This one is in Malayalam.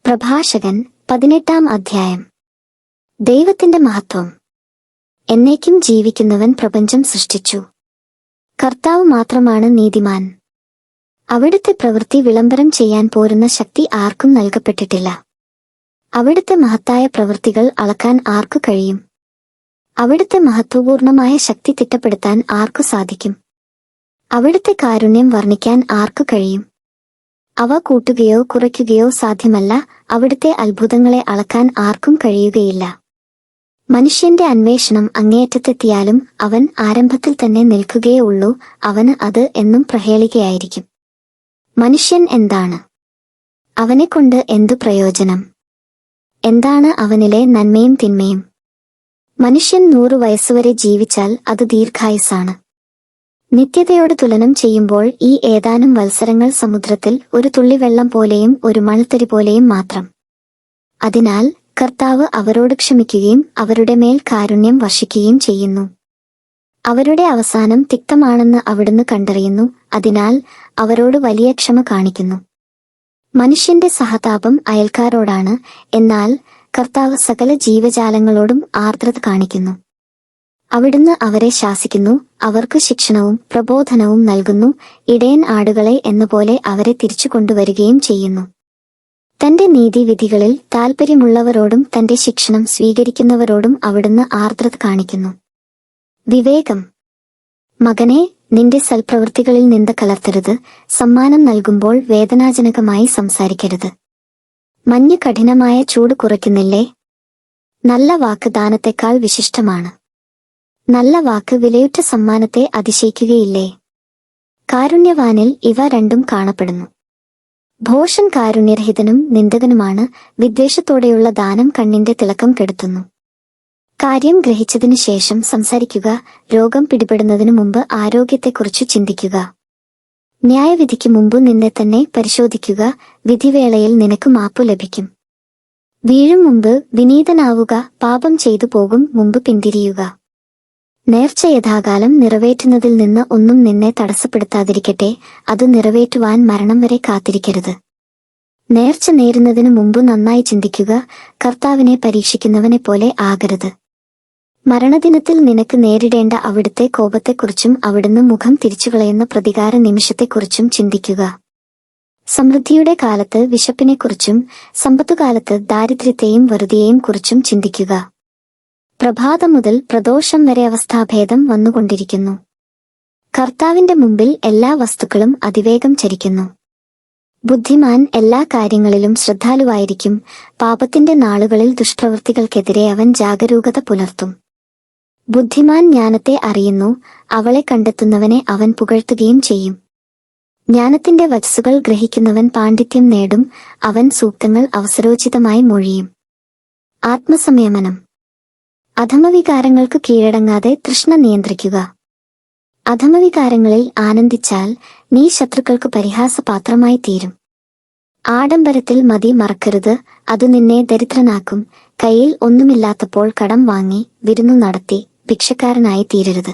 പ്രഭാഷകൻ 18-ാം അധ്യായം. ദൈവത്തിന്റെ മഹത്വം. എന്നേക്കും ജീവിക്കുന്നവൻ പ്രപഞ്ചം സൃഷ്ടിച്ചു. കർത്താവ് മാത്രമാണ് നീതിമാൻ. അവിടുത്തെ പ്രവൃത്തി വിളംബരം ചെയ്യാൻ പോരുന്ന ശക്തി ആർക്കും നൽകപ്പെട്ടിട്ടില്ല. അവിടുത്തെ മഹത്തായ പ്രവൃത്തികൾ അളക്കാൻ ആർക്കു കഴിയും? അവിടുത്തെ മഹത്വപൂർണമായ ശക്തി തിട്ടപ്പെടുത്താൻ ആർക്കു സാധിക്കും? അവിടുത്തെ കാരുണ്യം വർണ്ണിക്കാൻ ആർക്കു കഴിയും? അവ കൂട്ടുകയോ കുറയ്ക്കുകയോ സാധ്യമല്ല. അവിടുത്തെ അത്ഭുതങ്ങളെ അളക്കാൻ ആർക്കും കഴിയുകയില്ല. മനുഷ്യന്റെ അന്വേഷണം അങ്ങേയറ്റത്തെത്തിയാലും അവൻ ആരംഭത്തിൽ തന്നെ നിൽക്കുകയേ ഉള്ളൂ. അവന് അത് എന്നും പ്രഹേളികയായിരിക്കും. മനുഷ്യൻ എന്താണ്? അവനെക്കൊണ്ട് എന്തു പ്രയോജനം? എന്താണ് അവനിലെ നന്മയും തിന്മയും? മനുഷ്യൻ 100 വയസ്സുവരെ ജീവിച്ചാൽ അത് ദീർഘായുസ്സാണ്. നിത്യതയോട് തുലനം ചെയ്യുമ്പോൾ ഈ ഏതാനും വത്സരങ്ങൾ സമുദ്രത്തിൽ ഒരു തുള്ളി വെള്ളം പോലെയും ഒരു മണൽത്തരി പോലെയും മാത്രം. അതിനാൽ കർത്താവ് അവരോട് ക്ഷമിക്കുകയും അവരുടെ മേൽ കാരുണ്യം വർഷിക്കുകയും ചെയ്യുന്നു. അവരുടെ അവസാനം തിക്തമാണെന്ന് അവിടുന്ന് കണ്ടറിയുന്നു. അതിനാൽ അവരോട് വലിയ ക്ഷമ കാണിക്കുന്നു. മനുഷ്യന്റെ സഹതാപം അയൽക്കാരോടാണ്, എന്നാൽ കർത്താവ് സകല ജീവജാലങ്ങളോടും ആർദ്രത കാണിക്കുന്നു. അവിടുന്ന് അവരെ ശാസിക്കുന്നു, അവർക്ക് ശിക്ഷണവും പ്രബോധനവും നൽകുന്നു. ഇടയൻ ആടുകളെ എന്നപോലെ അവരെ തിരിച്ചു കൊണ്ടുവരികയും ചെയ്യുന്നു. തന്റെ നീതിവിധികളിൽ താൽപര്യമുള്ളവരോടും തന്റെ ശിക്ഷണം സ്വീകരിക്കുന്നവരോടും അവിടുന്ന് ആർദ്രത കാണിക്കുന്നു. വിവേകം. മകനെ, നിന്റെ സൽപ്രവൃത്തികളിൽ നിന്ദ കലർത്തരുത്. സമ്മാനം നൽകുമ്പോൾ വേദനാജനകമായി സംസാരിക്കരുത്. മഞ്ഞ് കഠിനമായ ചൂട് കുറയ്ക്കുന്നില്ലേ? നല്ല വാക്ക് ദാനത്തെക്കാൾ വിശിഷ്ടമാണ്. നല്ല വാക്ക് വിലയുറ്റ സമ്മാനത്തെ അതിശയിക്കുകയില്ലേ? കാരുണ്യവാനിൽ ഇവ രണ്ടും കാണപ്പെടുന്നു. ഭോഷൻ കാരുണ്യരഹിതനും നിന്ദകനുമാണ്. വിദ്വേഷത്തോടെയുള്ള ദാനം കണ്ണിന്റെ തിളക്കം കെടുത്തുന്നു. കാര്യം ഗ്രഹിച്ചതിനു ശേഷം സംസാരിക്കുക. രോഗം പിടിപെടുന്നതിനു മുമ്പ് ആരോഗ്യത്തെക്കുറിച്ചു ചിന്തിക്കുക. ന്യായവിധിക്ക് മുമ്പ് നിന്നെ തന്നെ പരിശോധിക്കുക. വിധിവേളയിൽ നിനക്ക് മാപ്പു ലഭിക്കും. വീഴും മുമ്പ് വിനീതനാവുക. പാപം ചെയ്തു പോകും മുമ്പ് പിന്തിരിയുക. നേർച്ച യഥാകാലം നിറവേറ്റുന്നതിൽ നിന്ന് ഒന്നും നിന്നെ തടസ്സപ്പെടുത്താതിരിക്കട്ടെ. അത് നിറവേറ്റുവാൻ മരണം വരെ കാത്തിരിക്കരുത്. നേർച്ച നേരുന്നതിനു മുമ്പ് നന്നായി ചിന്തിക്കുക. കർത്താവിനെ പരീക്ഷിക്കുന്നവനെ പോലെ ആകരുത്. മരണദിനത്തിൽ നിനക്ക് നേരിടേണ്ട അവിടുത്തെ കോപത്തെക്കുറിച്ചും അവിടുന്ന് മുഖം തിരിച്ചുകളയുന്ന പ്രതികാര നിമിഷത്തെക്കുറിച്ചും ചിന്തിക്കുക. സമൃദ്ധിയുടെ കാലത്ത് വിശപ്പിനെക്കുറിച്ചും സമ്പത്തുകാലത്ത് ദാരിദ്ര്യത്തെയും വെറുതെയും കുറിച്ചും ചിന്തിക്കുക. പ്രഭാതം മുതൽ പ്രദോഷം വരെ അവസ്ഥാഭേദം വന്നുകൊണ്ടിരിക്കുന്നു. കർത്താവിന്റെ മുമ്പിൽ എല്ലാ വസ്തുക്കളും അതിവേഗം ചരിക്കുന്നു. ബുദ്ധിമാൻ എല്ലാ കാര്യങ്ങളിലും ശ്രദ്ധാലുവായിരിക്കും. പാപത്തിന്റെ നാളുകളിൽ ദുഷ്പ്രവൃത്തികൾക്കെതിരെ അവൻ ജാഗരൂകത പുലർത്തും. ബുദ്ധിമാൻ ജ്ഞാനത്തെ അറിയുന്നു. അവളെ കണ്ടെത്തുന്നവനെ അവൻ പുകഴ്ത്തുകയും ചെയ്യും. ജ്ഞാനത്തിന്റെ വചസ്സുകൾ ഗ്രഹിക്കുന്നവൻ പാണ്ഡിത്യം നേടും. അവൻ സൂക്തങ്ങൾ അവസരോചിതമായി മൊഴിയും. ആത്മസംയമനം. അധമവികാരങ്ങൾക്ക് കീഴടങ്ങാതെ തൃഷ്ണ നിയന്ത്രിക്കുക. അധമവികാരങ്ങളിൽ ആനന്ദിച്ചാൽ നീ ശത്രുക്കൾക്ക് പരിഹാസപാത്രമായി തീരും. ആഡംബരത്തിൽ മതി മറക്കരുത്. അത് നിന്നെ ദരിദ്രനാക്കും. കയ്യിൽ ഒന്നുമില്ലാത്തപ്പോൾ കടം വാങ്ങി വിരുന്നു നടത്തി ഭിക്ഷക്കാരനായി തീരരുത്.